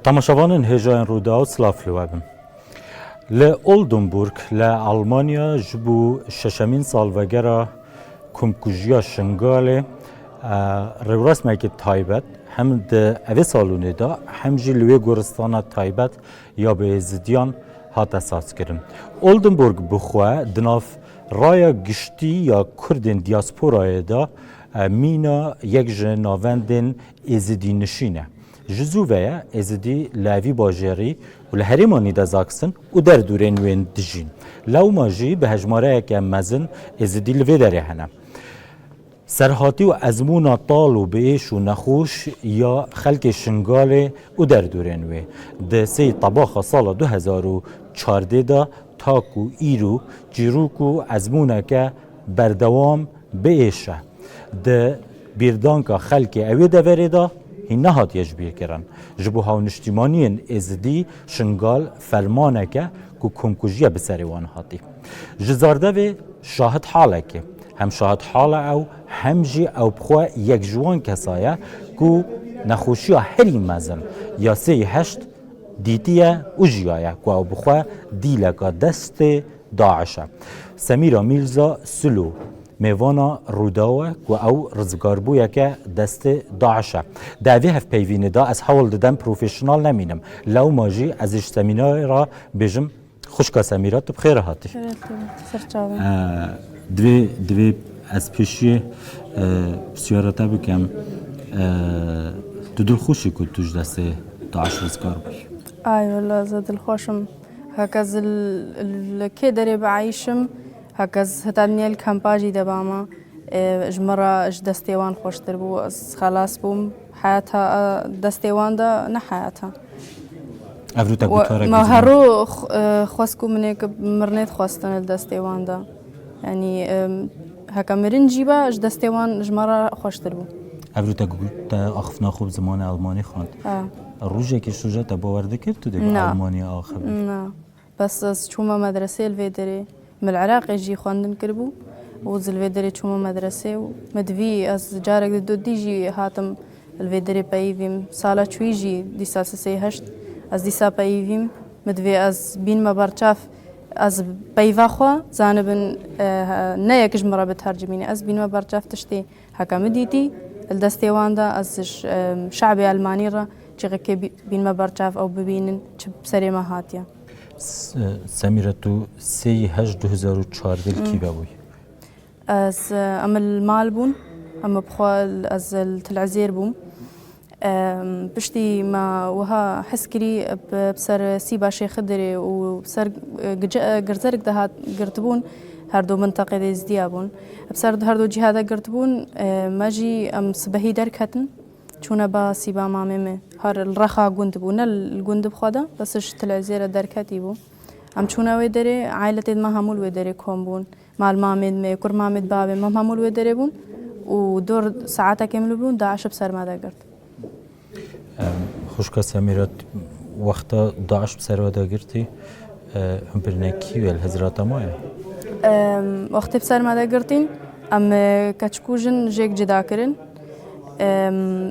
تماشاوانên hêjayên Rûdawê silav libin. Li Oldenburg li Almanya ji bo şeşemîn salvegera komkujiya Şingalê rêwresmekî taybet hem di evê salûnê de hem jî li wê goristana taybet ya Bêzidiyan hate sazkirin. Oldenburg bi xwe di nav raya giştî ya Kurdên diasporayê de mîna yek ji navendên êzidînişîn e. Ji zûveye êzidî li evî bajarî û li herêmanî de zaksin û derdûrên wên dijîn. Lewma jî bi hejmareyeke mezin êzidî li vê derê hene. Serhatî û ezmûna tal û biêş û nexweş ya xelkê Şingalê û derdûrên wê. Di sêyî tebaxa sala 2014 de tak û îro çîrok û ezmûneke berdewam biêş e. Di bîrdanka xelkê evê deverê de hîn nehatiye ji bîrkirin. Ji bo hawniştîmaniyên êzidî Şingal fermaneke ku komkujiya bi serê wan hatî. Ji zardevê şahid halekê. Hem şahid hala ew hem jî ew bi xwe yek ji wan kesa ye ku nexweşiya herî mezin ya sêyî heşt dîtiye û jiyaye ku ew bi xwe dîleka destê Daişe. Semîra Mîrza Silo mêvana Rûdawê ku ew rizgarbûyeke destê Daişe. Di evê hevpeyvînê de ez hewl didem profesyonal nemînim. Lewma jî ez ji semînara bêjim xuşka Semîra tu bi xêr hatî. Divê ez pêşî pirsiyara te bikim tu dilxweşî ku tu ji destê Daişê rizgar bî. Ay والله زه دلخوشم هکز کی دری بعیشم هکز هتا نیل کمپاجی دباما جمرة اش دستيوان خوش تربو خلاص بوم حياتها دستيوان دا نه حياتها ما هرو خواسكو منك مرنيت خواستن الدستيوان دا يعني هكا مرن جيبا اش دستيوان جمرة خوش تربو افروتا قلت اخفنا خوب زمان الماني خواند روجه که شجاع تا باورده کرد تو دیگه آلمانیا آخر نه بس چوما مدرسه الویدری من العراق يجي خواندن كربو وز الویدری چوما مدرسه و مدوی از جارك دو دیجی هاتم الویدری پاییویم سالا چویجی دیسا سه هشت از دیسا پاییویم مدوی از بین مبارچاف از پایوا خوا زانبن نه یکش مرا بترجمینی از بین مبارچاف تشتی حکم دیتی الدستيوان دا از شعبي ألماني را چیغه بین ما برچاف او ببینن چه بسری ما هاتیه. سمیرا تو 3/8/2014 کی بوی؟ از عمل مال بون اما بخوال از التلعزير بوم بشتي ما وها حسكري بسر سيبا شيخ خدري وبسر قرزرك دهات قرتبون هردو منطقة ازديابون بسر هردو جهادا قرتبون ماجي ام صبحي دركتن چونه با سیبا مامه هر الرخا گوند بو نه الگوند بخواده بسش تلعزير دركتي بو ام چونه وی داره عائلت ما همول وی داره کم بون مال مامد می کور مامد بابه ما همول وی داره بون و دور ساعتا کمل بون داعش بسر ما دا گرد خوشکا سمیرات وقتا داعش بسر ما دا گرتی هم برنکی ویل حضرات مایه وقتی بسر ما دا گرتین ام کچکوژن جیک جدا کرن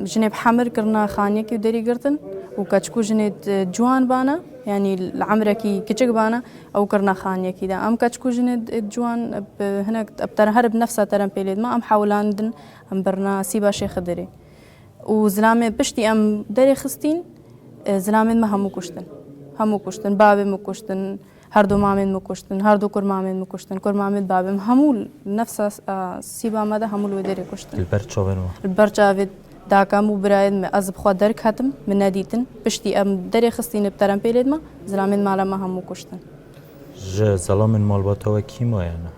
جنب حمر كرنا خانيكي ودري قرتن وكاتشكو جنيد جوان بانا يعني العمركي كتشك بانا او كرنا خانيكي دا ام كاتشكو جنيد جوان هناك بترهرب نفسها ترى بيليد ما ام حاولاندن ام برنا سيبا شيخ دري وزلامه بشتي ام دري خستين زلامه ما همو كشتن بابي مو كشتن هردو مامن مو كشتن هردو كور مامن مو كشتن كور مامن بابم همول نفس سيبا ماده همول ودري كشتن البرچاوين داكامو برايد ما از بخوا درك هاتم من ناديتن بشتي ام دري خستين بترم بيلد ما زلامن مالا ما همو كشتن زلامن مالباتوا كيما يعني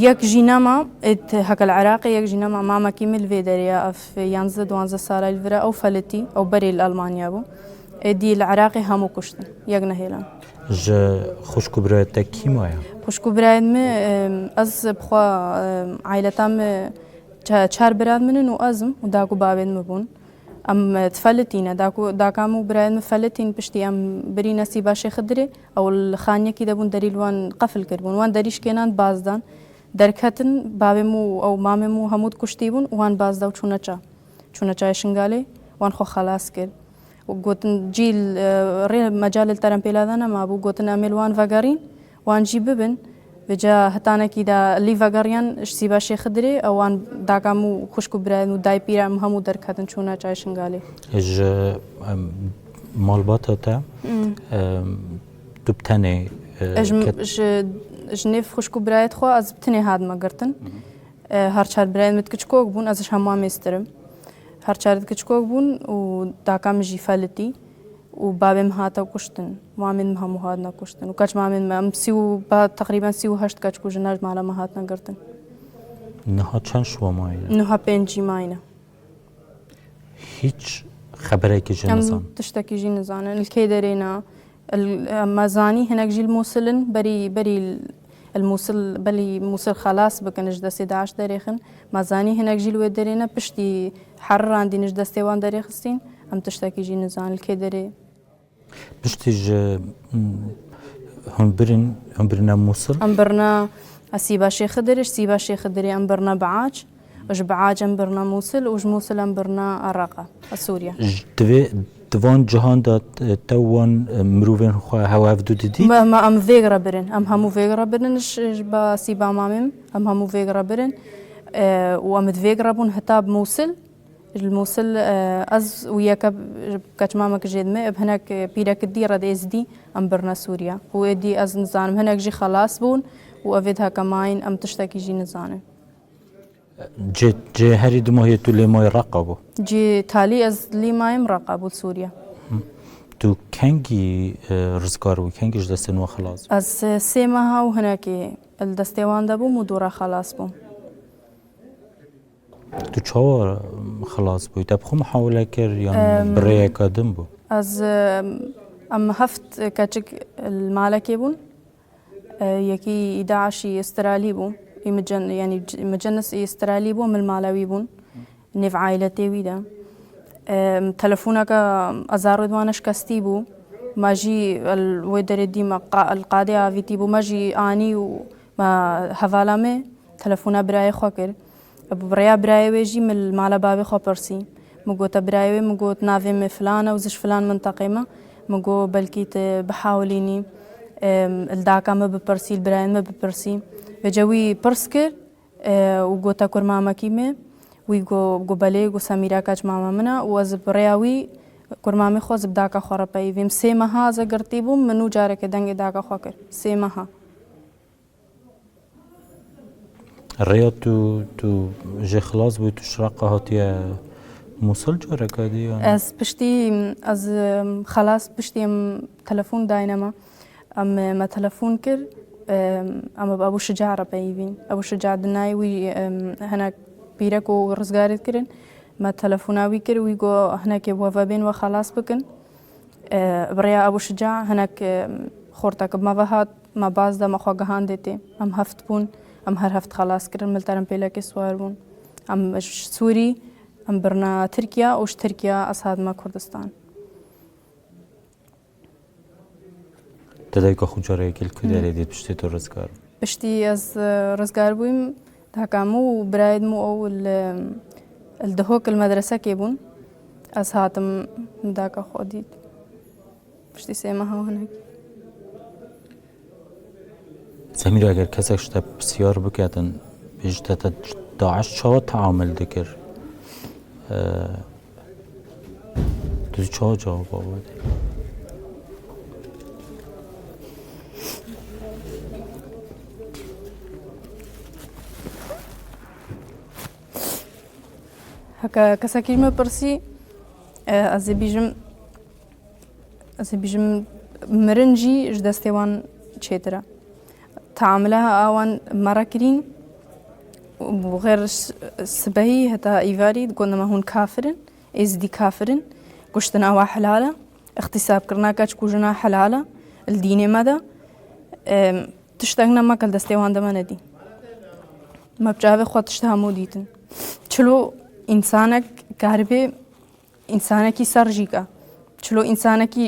يك جيناما هكا العراقي يك جيناما ماما كيمل فيدريا في يانزا دوانزا سالا الفرا او فلتي او بري الالمانيا بو دي العراقي همو كشتن يك نهيلان خوشكو برايد كيما يعني خوشكو برايد ما از بخوا عائلتام چهار براد منن و ازم و داكو بابين مبون ام تفلتين داكامو برايد مفلتين بشتي ام برينا سيبا شيخ دري او الخانية كي دابون داريل وان قفل كربون وان داريش كينان بازدان دركتن بابمو او ماممو همود كشتيبون وان بازداو چونا چا شنگالي وان خو خلاص كر وقوتن جيل ري مجال الترمبيلا دانا ما بو قوتن أميل وان فاقارين وان جي ببن بجا هتانا كيدا اللي فاقاريان سيبا شيخ دري أو وان داقامو خشكو براد وداي بيرا همو درك هاتن شونا جاي شنغالي اج مالباتا تا دبتاني جنيف خشكو برايت خو از بتني هاد ما قرتن هرچار برايت متكچكوك بون ازش هما مسترم هرچار تكچكوك بون و داقام جي فالتي و بابم هاتا كشتن مامن مهمو هادنا كشتن و كاچ مامن ام سيو با تقريبا سيو هشت كاچكو جناج مالا ما هاتنا قرتن نها چند شو ماينه نها بينجي ماينه هیچ خبره که جنسان تشتكي جي نزانا الكيدرينا المازاني هناك جي الموصلن بري الموصل بلي موصل خلاص بكنج دستي داعش داريخن مازاني هناك جي الودرينا بشتي حر عندي نج دستي وان داريخستين ام تشتكي جي نزان الكيدري بشتيج هم برنا موصل ام برنا اسيبا شيخ دريش سيبا شيخ دري ام برنا بعاج وج بعاج ام برنا موصل وج موصل ام برنا الرقة سوريا دوان جهان داد توان مروفين خواه هواف دو دیدی؟ ما ام فيغرا برن ام همو فيغرا برنش با سيبا مامم ام همو فيغرا برن وام فيغرا بون هتاب موصل الموصل از وياك كاش ماما كجيد ما هناك بيرك الديرة دي از دي ام برنا سوريا هو دي از نزانم هناك جي خلاص بون وافيدها كماين ام تشتكي جي نزانم جي هري دموهي تو لي ماي رقبو جي تالي از لي ماي مرقبو سوريا تو كنجي رزقار وكنجي جدستن وخلاص از سيمها وهناك الدستيوان دابو مدورا خلاص بو تو چاوار خلاص بوي تبخو محاولة كر يعني بريا كادم بو از ام هفت كاتشك المالكي بون يكي 11 استرالي بو يعني مجنس استرالي بو من المالاوي بون نيف عائلتي ويدا تلفونك ازار دوانش كاستي بو ماجي الويدر ديما القاضي فيتي بو ماجي اني وما حوالامه تلفونا براي خوكر بريا براي ويجي من المالا بابي خو برسي مقوت براي مقوت نافي فلانه وزش فلان منطقه ما مقو بلكيت بحاوليني الداكا ما ببرسي البراين ما ببرسي بجوي برسكر وقوتا كور ماما كيمي ويقو بالي قو سميرا كاج ماما منا وز برياوي كور مامي خوز بداكا خورا باي فيم سيمها ز قرتيبو منو جارك دنگ داكا خوكر سيمها الرياض تو جي خلاص بو تشرقه هاتي موصل جارك هادي از بشتي از خلاص بشتي تلفون داينما ما تلفون كر اما ابو شجاع ربايبين ابو شجاع دناي وي هناك بيرك ورزقارت كرن ما تلفوناوي كر ويقو هناك وفابين وخلاص بكن بريا ابو شجاع هناك خورتك ما بهات ما باز دا ما خوغهان ديتي ام هفت بون ام هر هفت خلاص كرن ملترم بيلاكي سوار بون ام سوري ام برنا تركيا وش تركيا اصاد ما كردستان تدايكا خو جاري كل كداري ديت بشتي تو رزقار بشتي از رزقار بويم دهكامو برايد مو او الدهوك المدرسة كيبون از هاتم داكا خوديت بشتي سيمها هناك سميرا اگر كسك شتا بسيار بكاتن بيجتا داعش شو تعامل دكر تو چه جواب آوردی؟ هكا كساكير ما برسي از بيجم مرنجي جدستيوان تشيترا تعاملها اوان مراكرين وغير سبهي هتا ايفاري قلنا ما هون كافرن از دي كافرن قشتنا وا حلالة اختصاب كرنا كاچكو جنا حلالة الدين ماذا تشتغنا ما كل دستيوان دما ندي ما بجاوي خو تشتهمو ديتن چلو انسانك كهربي انسانك سرجيكا چلو انسانك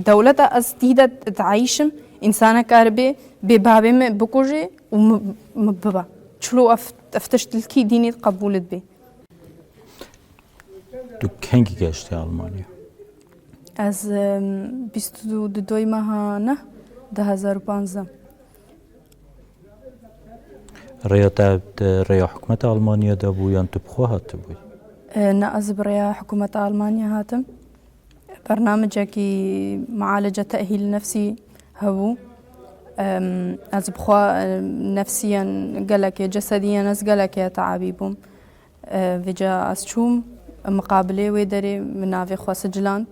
دولة از تيدا تعيشم انسانك كهربي ببابي بكوجي ومببا چلو افتشت الكي ديني قبولت بي تو كنگی گشتی آلمانیا؟ از 22 ماه نه 2015 ريا ريا حكومة ألمانيا دابو ينتبخوها تبوي نه از برای حکومت آلمانیا هاتم برنامجكي معالجة تأهيل نفسي هبو از بخوا نفسيا قلك جسديا از قلك تعابيبهم فيجا از شوم مقابلة ويدري من نافي خوا سجلان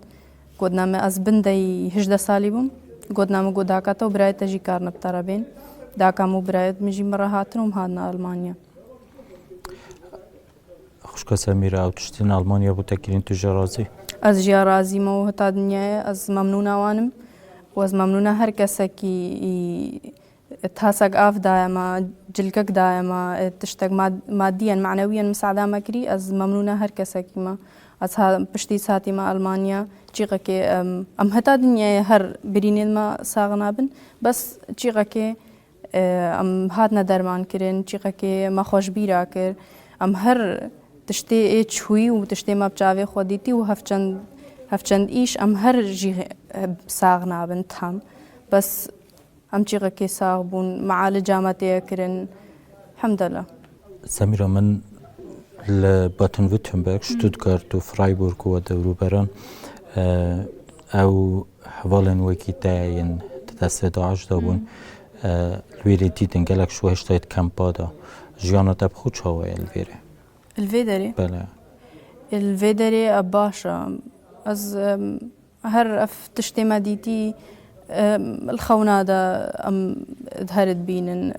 قدنا ما از بندي هجدة ساليبهم قدنا ما قداكاتا وبراية تجي كارنا بطربين داكا مو براية مجي مرة هاتنهم هادنا ألمانيا خوشكا سميرة أو تشتين ألمانيا بو تكرين تجا رازي از جیا رازی ما و هتا دنیای از ممنونه وانم و از ممنونه هر کسی کی تاسق آف دائما جلکک دائما تشتغ ماديا معنويا مساعدة مكري از ممنونه هر کسی کی ما از ها پشتی ساعتی ما ألمانيا چیقه که ام هتا دنیای هر برینید ما ساغنا بن بس چیقه که ام هاتنا درمان کرن چیقه که ما خوش بیرا کر ام هر تشتي ايش هوي وتشتي ما بجاوي خوديتي وهفچند ايش ام هر جي ساغنا بنتهم بس ام جيغا كي ساغبون معالجة ما تيكرن الحمد لله سميرة من باتن فيتنبرغ شتوتغارت وفرايبورغ ودوروبران او حوالن وكيتاين تتسد عجدابون الويري ديدن قالك شو هشتايت كامبادا جيانا تبخو شاوي الويري الفيدري بله الفيدري باشا از هر اف تشتي ما ديتي الخونا دا ام دهرت بينن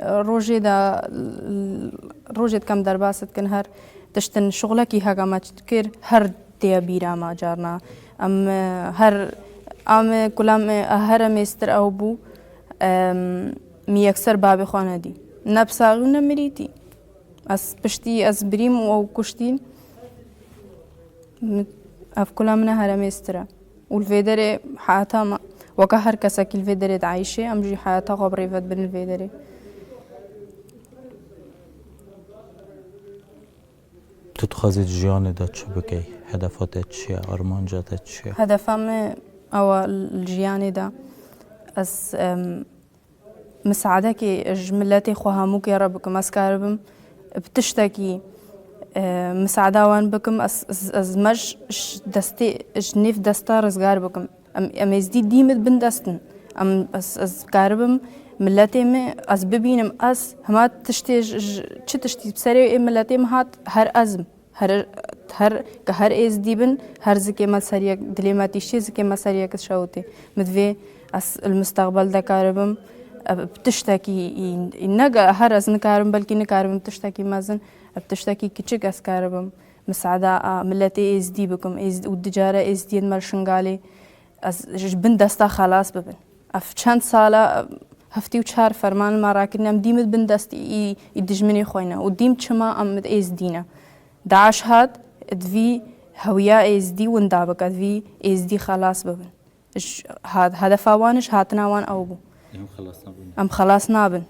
روجد كم درباست كن هر تشتن شغلكي هاگا ما تكر هر ديا بيرا ما جارنا ام هر ام كلام هر مستر او بو مي اكثر باب خانه دي نبساغنا مريتي از پشتی از بریم و کشتین اف كلها منها هرمسترا والفيدري حياتها ما وكا هر كسا كي الفيدري عايشة امجي حياتها غبريفت بين الفيدري تتخذي جياني دا چه بكي هدفات چيا ارمانجات چيا هدفهم او الجياني دا از مساعدة كي جملاتي خوها موك يا ربكم اسكاربم بتشتكي مساعدة وان بكم از مج دستي جنيف دستا رزقار بكم ام ازدي ديمت بن دستن ام از قاربم ملتي مي از ببينم از هما تشتي چه تشتي بسري ملتي هات هر ازم هر كهر ازدي بن هر زكي ما سريك دليماتي شي زكي ما سريك شاوتي مدفي از المستقبل دا قاربم بتشتكي نجا هرز نكارم بلكي نكارم بتشتكي مازن بتشتكي كيتشك اسكاربم مساعدة ملتي از دي بكم از والتجارة از دي مرشنغالي از بن دستا خلاص ببن اف چند سالة هفتي وشهر فرمان ما راكن ام ديمت بن دستي يدجمني خوينا وديم چما ام از دينا داعش هاد ادفي هويا از دي وندابك ادفي از دي خلاص ببن هاد هدفا وانش هاتنا وان او بو ام خلاص نابن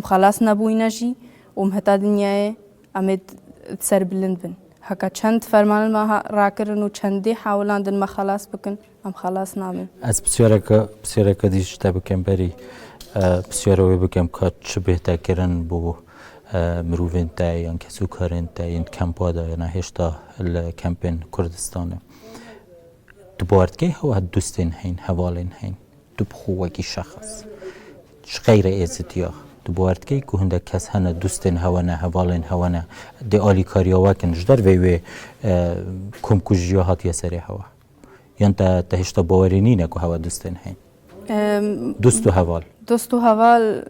خلاص نبوينا جي هتا دنياي ام تسر بلند بن هكا چند فرمان ما راكرن و چندي حاولان دن ما خلاص بكن ام خلاص نابن از بسیارك ديش تبكم بري بسیاروي بكم كا چه بهتا كرن بو مروفين تاي ان كسو كارن تاي ان كامبادا ينا هشتا الكامبين كردستان دبارتكي هو هدوستين هين هوالين هين دبخو وكي شخص غير ازتيا دبارتكي كو هنده كس هنه دوستين هوانا هوالين هوانا دي آلي كاريا واكن جدر وي كم كجيا هات يسري هوا ينتا تهشتا باورينينه كو هوا دوستين هين دوستو هوال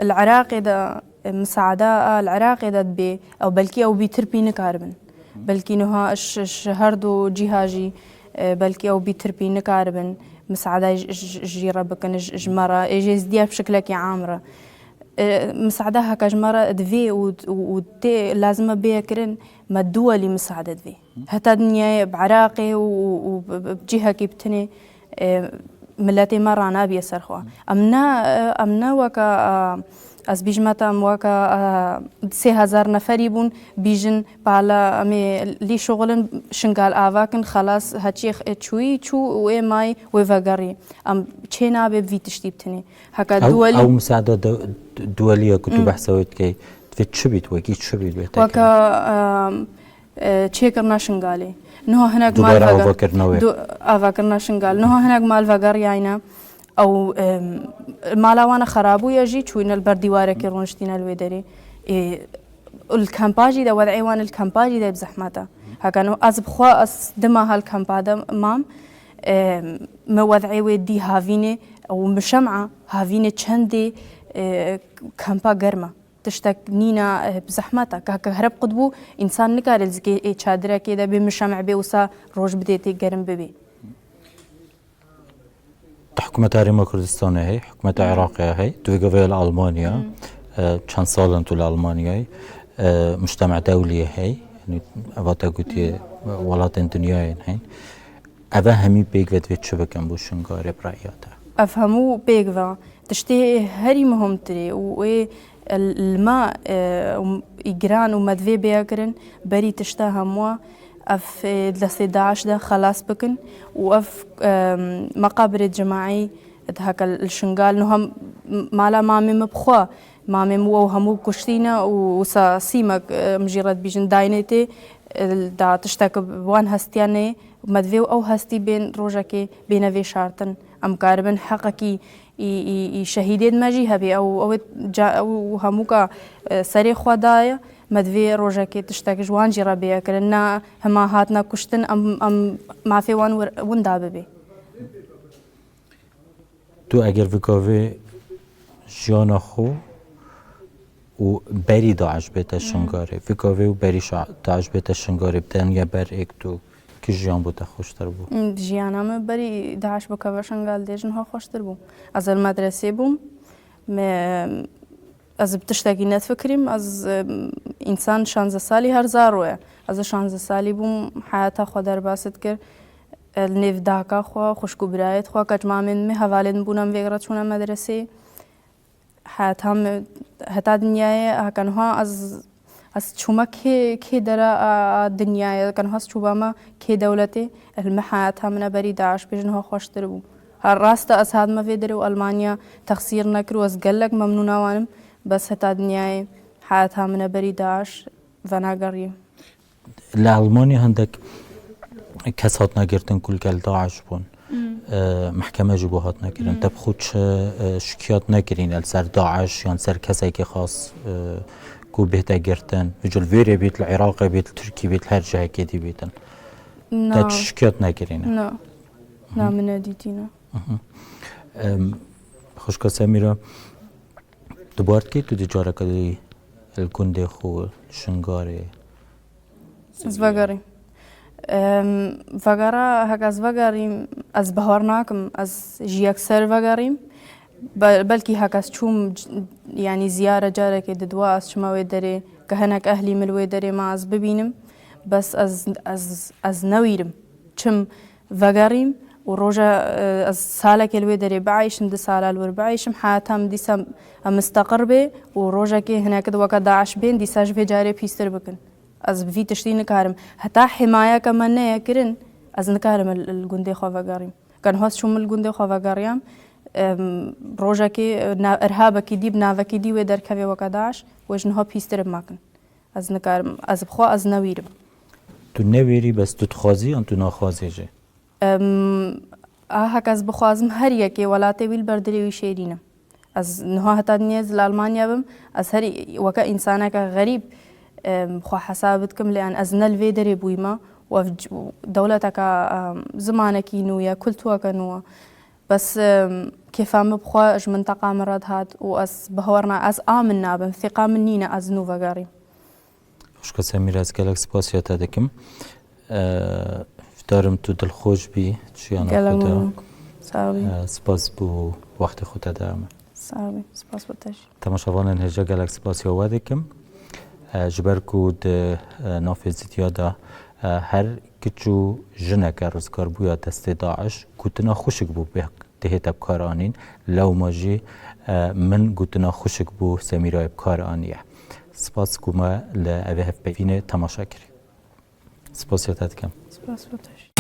العراق دا مساعدة العراق دا بي او بلكي او بيتربي نكاربن بلكي نها شهردو جهاجي بلكي او بيتربي نكاربن مساعدة جيرة بكن جمرة إجاز ديال بشكلك عامرة مساعدة هكا جمرة دفي ودي لازم بيكرن ما الدولي مساعدة دفي هتا دنيا بعراقي وبجهة كيبتني ملتی ما رانا بی سرخوا امنا وکا از بیجمتم وکا 3000 نفری بون بیجن بالا امی لی شغلن شنگال آواکن خلاص هچی چوی چو و مای و وگری ام چه نابه ویتشتی بتنی هکا دول او مساعدة دولية كنتوا بحثويت كي تشبيت وكي تشبيت وكا چێکردنا شنگالی نهۆ هەنێک ئاواکردنا شنگال نهۆ هەنێک مال ڤەگەڕیایە ئەو مالاوانە خراببوویەژی چوینە بەردیوارێکی ڕۆنشتینە لێ دەری الكامباجي ده وضعي الكامباجي ده بزحمته هكذا از بخوا اس دما هالكامبادا مام ما وضعي ودي هافيني او مشمعه هافيني چندي كامبا گرمه تشتك نينا بزحمته كهرب قدبو انسان نكار زكي چادره كده بمشمع بوسا روج بديتي گرم ببي حكومة تاريما كردستان هي حكومة عراقية هي توقفي لألمانيا چند سال انتو لألمانيا مجتمع دولي هي يعني أفاتا قوتي ولاتن دنياين هي أفا همي بيقفت في تشبكن بوشن غارب رأياتا أفهمو بيقفا تشتي هري مهم تري و الماء إجران ومدفي بيقرن بري تشتا هموا اف دلسي داعش ده خلاص بكن واف مقابر جماعي هكا الشنغال نهم مالا مامي مبخوا مامي مو همو كشتينا وسا سيمك مجرد بيجن داينتي دا تشتاك بوان هستياني مدفيو او هستي بين روجاكي بين في شارتن ام كاربن حقكي شهيدين ماجي هبي او هموكا سري خدايا مدوي روجاكي تشتاك جوان جرا بيا كرنا هما هاتنا كشتن ام ما في وان داببي تو اگر فيكوفي جانا خو و بري داعش بيت الشنغاري فيكوفي و بري داعش بيت الشنغاري بدن يا بر اك تو كي جيان بوتا خوشتر بو جيانا ما بري داعش بكوفي شنغال ديجن ها خوشتر بو از المدرسه بوم ما از بتشتاقي نتفكريم از انسان 16 سالي هر زاروه از 16 سالي بوم حياتا خو در باست كر النيف داكا خو خوشكو برايت خو كجما من مي حوالين بونم ويغراتونا مدرسه حياتهم هتا دنيا كانها از چوما كي درا دنيا كانها چوبا ما كي دولتي المحياتها من بري داعش بجنها خوشتر بو هر راست از هاد ما فيدري والمانيا تخسير نكرو از قلق ممنونا وانم بس هتا دنياي حياتها من بري داعش فناقري لألمانيا عندك كسات ناقرتن كل قال داعش بون محكمة جبوهات ناقرين تبخوش شكيات ناقرين السر داعش يعني سر كسايكي خاص كو بيتا قرتن وجل فيري بيت العراق بيت التركي بيت الهرجة كيدي بيتن تا شكيات ناقرين لا من ديتينا خوشكا سميرة دبارت كي تو دي جارة كدي الكندي خو شنغاري زفاقاري فاقارا هكا زفاقاري از بهارناكم از جياك سر فاقاري بلكي هكا شوم يعني زيارة جارة كي ددوا از شما داري كهناك أهلي ملوي داري ما از ببينم بس از نويرم چم فاقاريم وروجا از سالة كلوي داري بعيشم دي سالة الور بعيشم حياتهم ديسا مستقر بي وروجا كي هناك دوكا داعش بين ديساج في جاري بيستر بكن از في تشتي نكارم حتى حماية كمان يكرن از نكارم الجندي خوفاقاريم كان هوس شوم الجندي خوفاقاريام روجا كي إرهابا كي دي بنافا كي دي ودر كافي وكا داعش وجنها بيستر بماكن از نكارم از بخوا از نويرم تو نويري بس تو تخوازي ان تو ناخوازي جي هكا از بخوازم هر يكي ولاتي ويل بردري ويشيرينا از نها هتا نيز لألمانيا بم از هري وكا إنسانك غريب خو حسابتكم لأن أزنل فيدري بويما ودولتك زمانك نويا كلتوك نوا بس كيف عم بخوا اج منطقة مراد هاد وأز بهورنا أز آمنا بم ثقة منينا أز نوفا غاري خوشكا سميرة از كالك سباسيات هادكم دارم تو دلخوش بي چيانا خدا سپاس بو وقت خود دارم ساوي سپاس بتاش تماشاوان هجا گالک سپاسی وادکم جبرکو د نافذیتیا دا هر کچو جنک رزگار بویا دست داعش کوتنا خوشک بو تهت بکار آنین لو ماجی من گوتنا خوشک بو سمیرای بکار آنیه سپاس کوما لأوه هف بفینه تماشا کری سپاس یادت کم سپاس بوتش